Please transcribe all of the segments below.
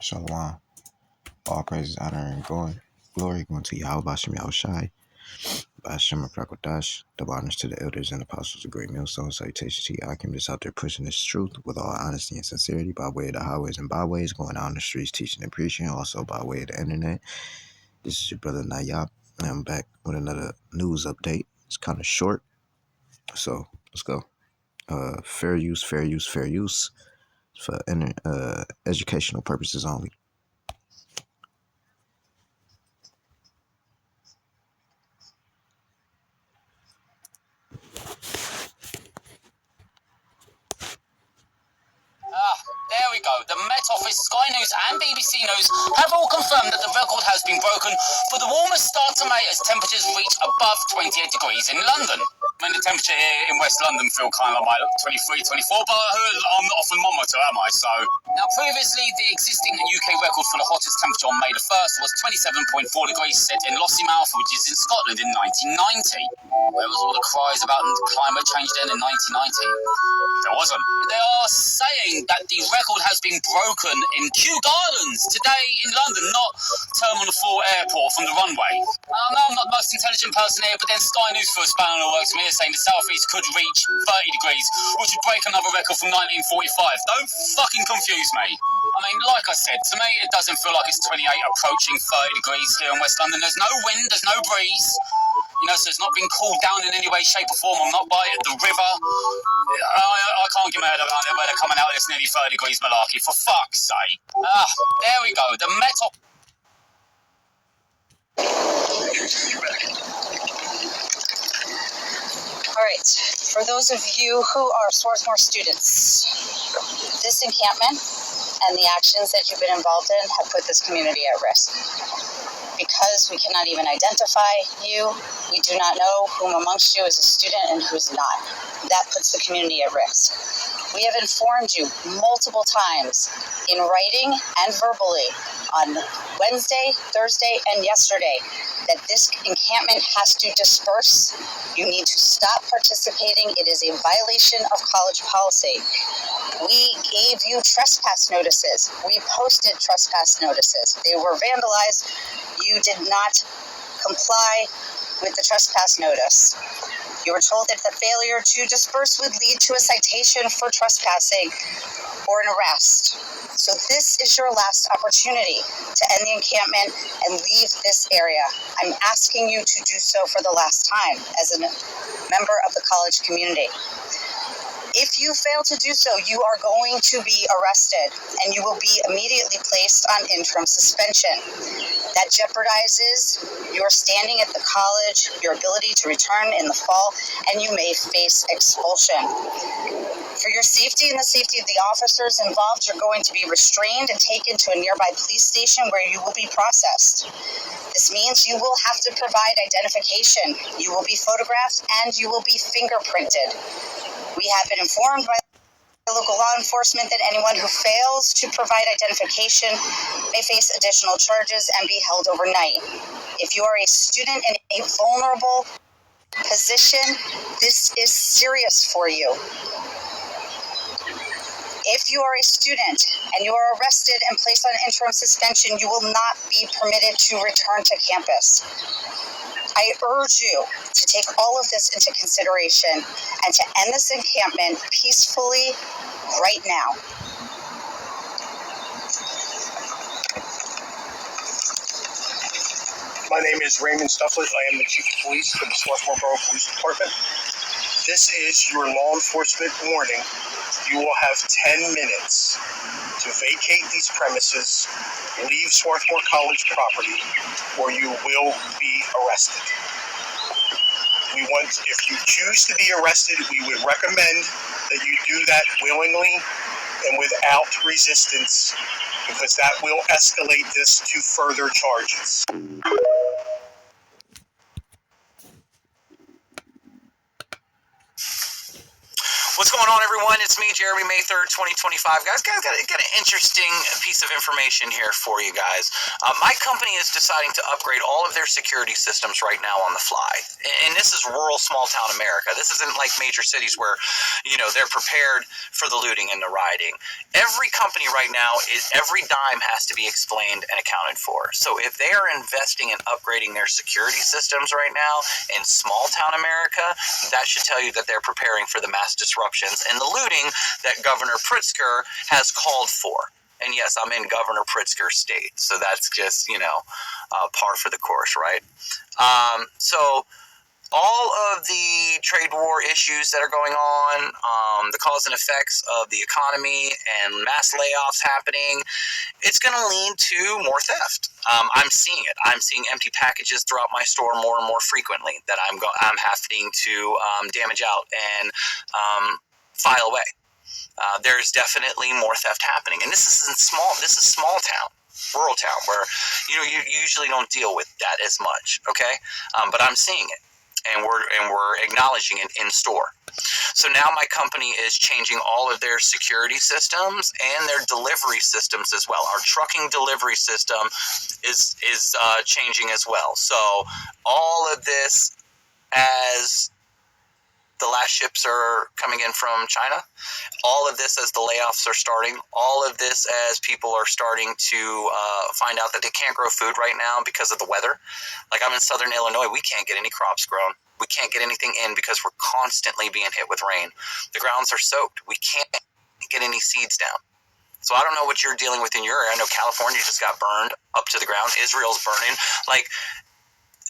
Shalom. All praises, honor, and glory going to Yahweh Bashem Yahushai, Bashem Prakodash, double honors to the elders and apostles of Great Millstone. Salutations to Yakim that's out there pushing this truth with all honesty and sincerity by way of the highways and byways, going out on the streets teaching and preaching, also by way of the internet. This is your brother Nayab, and I'm back with another news update. It's kind of short, so let's go. Fair use for educational purposes only. There we go. The Met Office, Sky News and BBC News have all confirmed that the record has been broken for the warmest start to May as temperatures reach above 28 degrees in London. I mean, the temperature here in West London feel kind of like 23, 24, but I'm not off the thermometer, am I? So, now previously, the existing UK record for the hottest temperature on May the 1st was 27.4 degrees set in Lossiemouth, which is in Scotland in 1990. Where was all the cries about climate change then in 1990? There wasn't. They are saying that the record has been broken in Kew Gardens today in London, not Terminal 4 Airport from the runway. I know I'm not the most intelligent person here, but then Sky News for a span of works from here saying the southeast could reach 30 degrees, which would break another record from 1945. Don't fucking confuse me. I mean, like I said, to me it doesn't feel like it's 28 approaching 30 degrees here in West London. There's no wind, there's no breeze. You know, so it's not been cooled down in any way, shape or form. I'm not by the river. I can't get mad about it where they're coming out of this nearly 30 degrees malarkey, for fuck's sake. There we go. The metal. All right. For those of you who are Swarthmore students, this encampment and the actions that you've been involved in have put this community at risk. Because we cannot even identify you, we do not know whom amongst you is a student and who's not. That puts the community at risk. We have informed you multiple times in writing and verbally on Wednesday, Thursday, and yesterday that this encampment has to disperse. You need to stop participating. It is a violation of college policy. We gave you trespass notices. We posted trespass notices. They were vandalized. You did not comply with the trespass notice. You were told that the failure to disperse would lead to a citation for trespassing or an arrest. So this is your last opportunity to end the encampment and leave this area. I'm asking you to do so for the last time as a member of the college community. If you fail to do so, you are going to be arrested and you will be immediately placed on interim suspension. That jeopardizes your standing at the college, your ability to return in the fall, and you may face expulsion. For your safety and the safety of the officers involved, you're going to be restrained and taken to a nearby police station where you will be processed. This means you will have to provide identification. You will be photographed and you will be fingerprinted. We have been informed by local law enforcement that anyone who fails to provide identification may face additional charges and be held overnight. If you are a student in a vulnerable position, this is serious for you. If you are a student and you are arrested and placed on interim suspension, you will not be permitted to return to campus. I urge you to take all of this into consideration and to end this encampment peacefully right now. My name is Raymond Stufflet. I am the Chief of Police for the Swarthmore Borough Police Department. This is your law enforcement warning. You will have 10 minutes to vacate these premises, leave Swarthmore College property, or you will be arrested. If you choose to be arrested, we would recommend that you do that willingly and without resistance, because that will escalate this to further charges. What's going on, everyone? it's me, Jeremy, May 3rd, 2025. Guys, got an interesting piece of information here for you guys. My company is deciding to upgrade all of their security systems right now on the fly. And this is rural, small-town America. This isn't like major cities where, they're prepared for the looting and the rioting. Every company right now, every dime has to be explained and accounted for. So if they are investing in upgrading their security systems right now in small-town America, that should tell you that they're preparing for the mass disruptions and the looting that Governor Pritzker has called for. And yes, I'm in Governor Pritzker's state, so that's just, par for the course, right? So all of the trade war issues that are going on, the cause and effects of the economy and mass layoffs happening, it's going to lead to more theft. I'm seeing it. I'm seeing empty packages throughout my store more and more frequently that I'm having to damage out and file away. There's definitely more theft happening, and this is small town, rural town, where you usually don't deal with that as much. Okay, but I'm seeing it. And we're acknowledging it in store. So now my company is changing all of their security systems and their delivery systems as well. Our trucking delivery system is changing as well. So all of this, as the last ships are coming in from China, all of this as the layoffs are starting, all of this as people are starting to find out that they can't grow food right now because of the weather. Like, I'm in southern Illinois, we can't get any crops grown. We can't get anything in because we're constantly being hit with rain. The grounds are soaked. We can't get any seeds down. So I don't know what you're dealing with in your area. I know California just got burned up to the ground. Israel's burning. Like,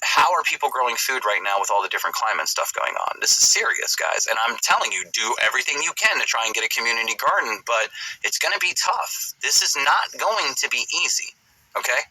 how are people growing food right now with all the different climate stuff going on? This is serious, guys. And I'm telling you, do everything you can to try and get a community garden, but it's going to be tough. This is not going to be easy, okay?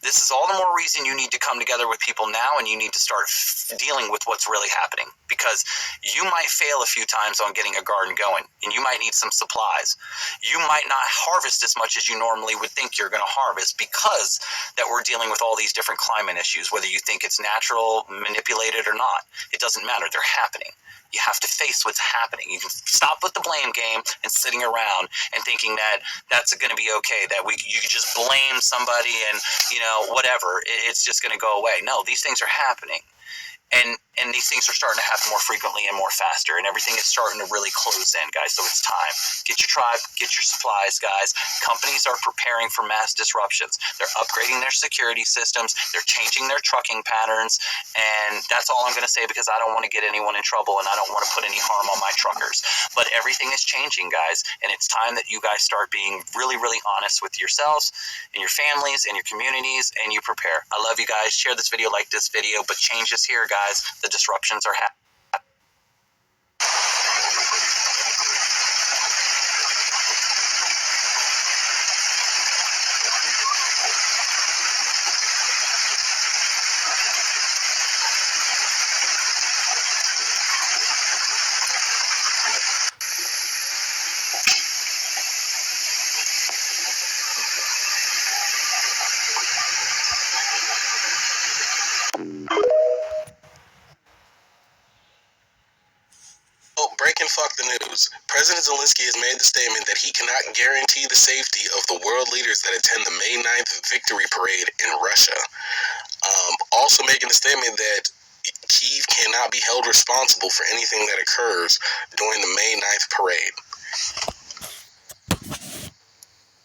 This is all the more reason you need to come together with people now, and you need to start dealing with what's really happening, because you might fail a few times on getting a garden going, and you might need some supplies. You might not harvest as much as you normally would think you're going to harvest because that we're dealing with all these different climate issues, whether you think it's natural, manipulated, or not. It doesn't matter. They're happening. You have to face what's happening. You can stop with the blame game and sitting around and thinking that that's going to be okay, that you can just blame somebody and, whatever. It's just going to go away. No, these things are happening. And these things are starting to happen more frequently and more faster, and everything is starting to really close in, guys. So it's time. Get your tribe, get your supplies, guys. Companies are preparing for mass disruptions. They're upgrading their security systems. They're changing their trucking patterns, and that's all I'm going to say, because I don't want to get anyone in trouble, and I don't want to put any harm on my truckers. But everything is changing, guys, and it's time that you guys start being really, really honest with yourselves and your families and your communities, and you prepare. I love you guys. Share this video, like this video, but change is here, guys. The disruptions are happening. Breaking fuck the news. President Zelensky has made the statement that he cannot guarantee the safety of the world leaders that attend the May 9th victory parade in Russia. Also making the statement that Kyiv cannot be held responsible for anything that occurs during the May 9th parade.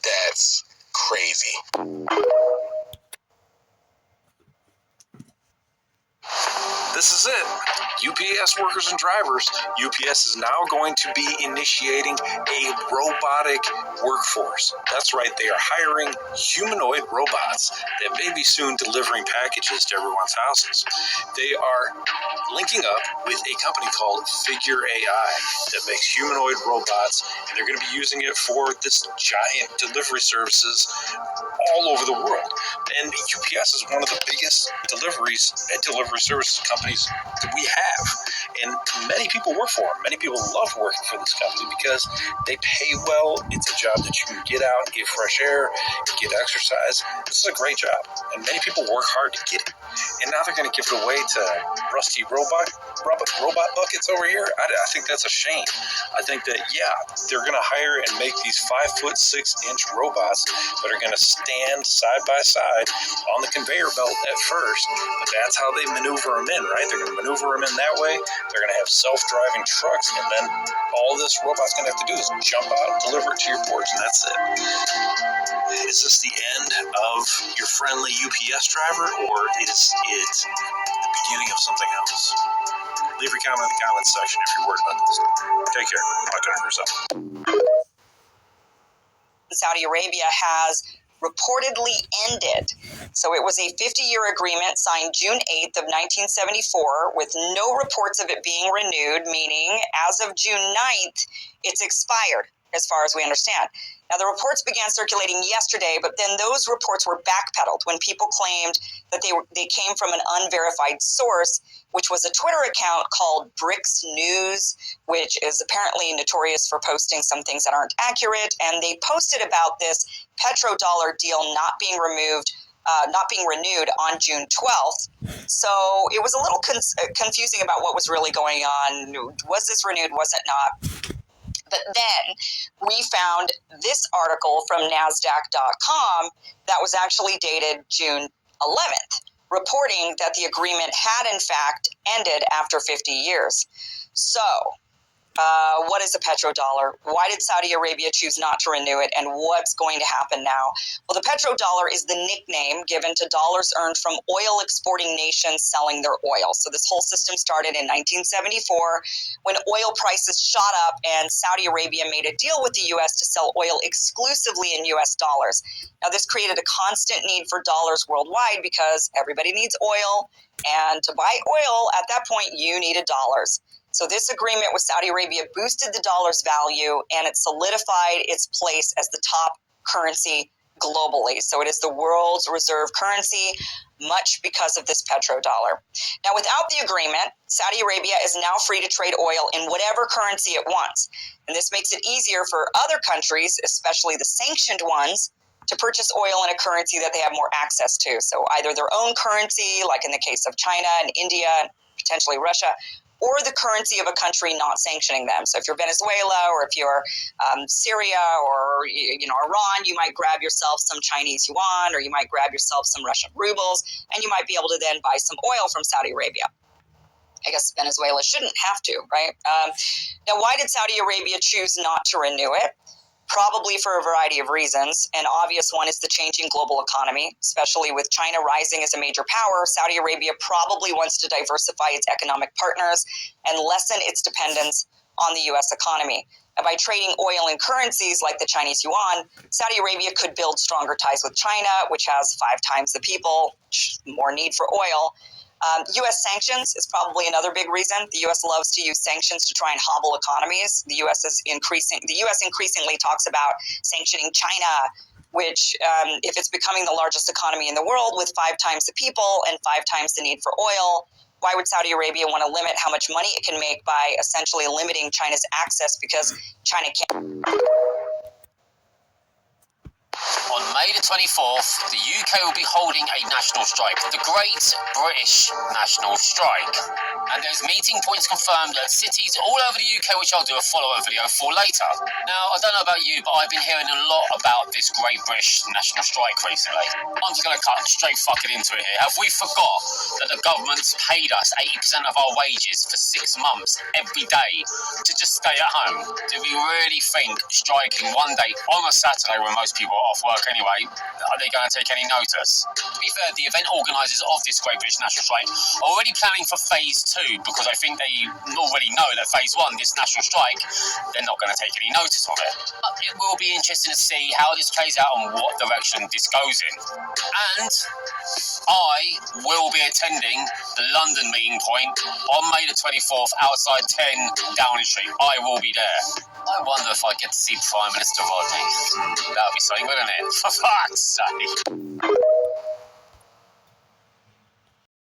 That's crazy. This is it. UPS workers and drivers. UPS is now going to be initiating a robotic workforce. That's right, they are hiring humanoid robots that may be soon delivering packages to everyone's houses. They are linking up with a company called Figure AI that makes humanoid robots, and they're going to be using it for this giant delivery services all over the world. And UPS is one of the biggest delivery services companies that we have. And many people work for them. Many people love working for this company because they pay well. It's a job that you can get out, get fresh air, get exercise. This is a great job. And many people work hard to get it. And now they're going to give it away to rusty robot buckets over here. I think that's a shame. I think that, they're going to hire and make these 5'6" robots that are going to stand side by side on the conveyor belt at first, but that's how they maneuver them in, right? They're going to maneuver them in that way. They're going to have self-driving trucks, and then all this robot's going to have to do is jump out and deliver it to your porch, and that's it. Is this the end of your friendly UPS driver, or is it the beginning of something else? Leave your comment in the comments section if you're worried about this. Take care. Talk to yourself. Saudi Arabia has reportedly ended. So it was a 50-year agreement signed June 8th of 1974 with no reports of it being renewed, meaning as of June 9th, it's expired as far as we understand. Now, the reports began circulating yesterday, but then those reports were backpedaled when people claimed that they came from an unverified source, which was a Twitter account called BRICS News, which is apparently notorious for posting some things that aren't accurate. And they posted about this petrodollar deal not being renewed on June 12th. So it was a little confusing about what was really going on. Was this renewed? Was it not? But then we found this article from NASDAQ.com that was actually dated June 11th, reporting that the agreement had in fact ended after 50 years. So, what is a petrodollar? Why did Saudi Arabia choose not to renew it? And what's going to happen now? Well, the petrodollar is the nickname given to dollars earned from oil exporting nations selling their oil. So this whole system started in 1974 when oil prices shot up and Saudi Arabia made a deal with the U.S. to sell oil exclusively in U.S. dollars. Now, this created a constant need for dollars worldwide because everybody needs oil. And to buy oil, at that point, you needed dollars. So this agreement with Saudi Arabia boosted the dollar's value and it solidified its place as the top currency globally. So it is the world's reserve currency, much because of this petrodollar. Now, without the agreement, Saudi Arabia is now free to trade oil in whatever currency it wants. And this makes it easier for other countries, especially the sanctioned ones, to purchase oil in a currency that they have more access to. So either their own currency, like in the case of China and India, and potentially Russia, or the currency of a country not sanctioning them. So if you're Venezuela or if you're Syria or Iran, you might grab yourself some Chinese yuan or you might grab yourself some Russian rubles, and you might be able to then buy some oil from Saudi Arabia. I guess Venezuela shouldn't have to, right? Now, why did Saudi Arabia choose not to renew it? Probably for a variety of reasons. An obvious one is the changing global economy, especially with China rising as a major power. Saudi Arabia probably wants to diversify its economic partners and lessen its dependence on the U.S. economy. And by trading oil in currencies like the Chinese yuan, Saudi Arabia could build stronger ties with China, which has 5 times the people, more need for oil. U.S. sanctions is probably another big reason. The U.S. loves to use sanctions to try and hobble economies. The U.S. increasingly talks about sanctioning China, which, if it's becoming the largest economy in the world with 5 times the people and 5 times the need for oil, why would Saudi Arabia want to limit how much money it can make by essentially limiting China's access because China can't? On May the 24th, the UK will be holding a national strike, the Great British National Strike. And there's meeting points confirmed at cities all over the UK, which I'll do a follow-up video for later. Now, I don't know about you, but I've been hearing a lot about this Great British National Strike recently. I'm just going to cut straight fucking into it here. Have we forgot that the government's paid us 80% of our wages for 6 months every day to just stay at home? Do we really think striking one day on a Saturday when most people are off work anyway, are they going to take any notice? To be fair, the event organisers of this Great British National Strike are already planning for phase 2 because I think they already know that phase 1, this national strike, they're not going to take any notice of it. But it will be interesting to see how this plays out and what direction this goes in. And I will be attending the London meeting point on May the 24th outside 10 Downing Street. I will be there. I wonder if I get to see Prime Minister Rodney. That would be something, wouldn't it? For fuck's sake.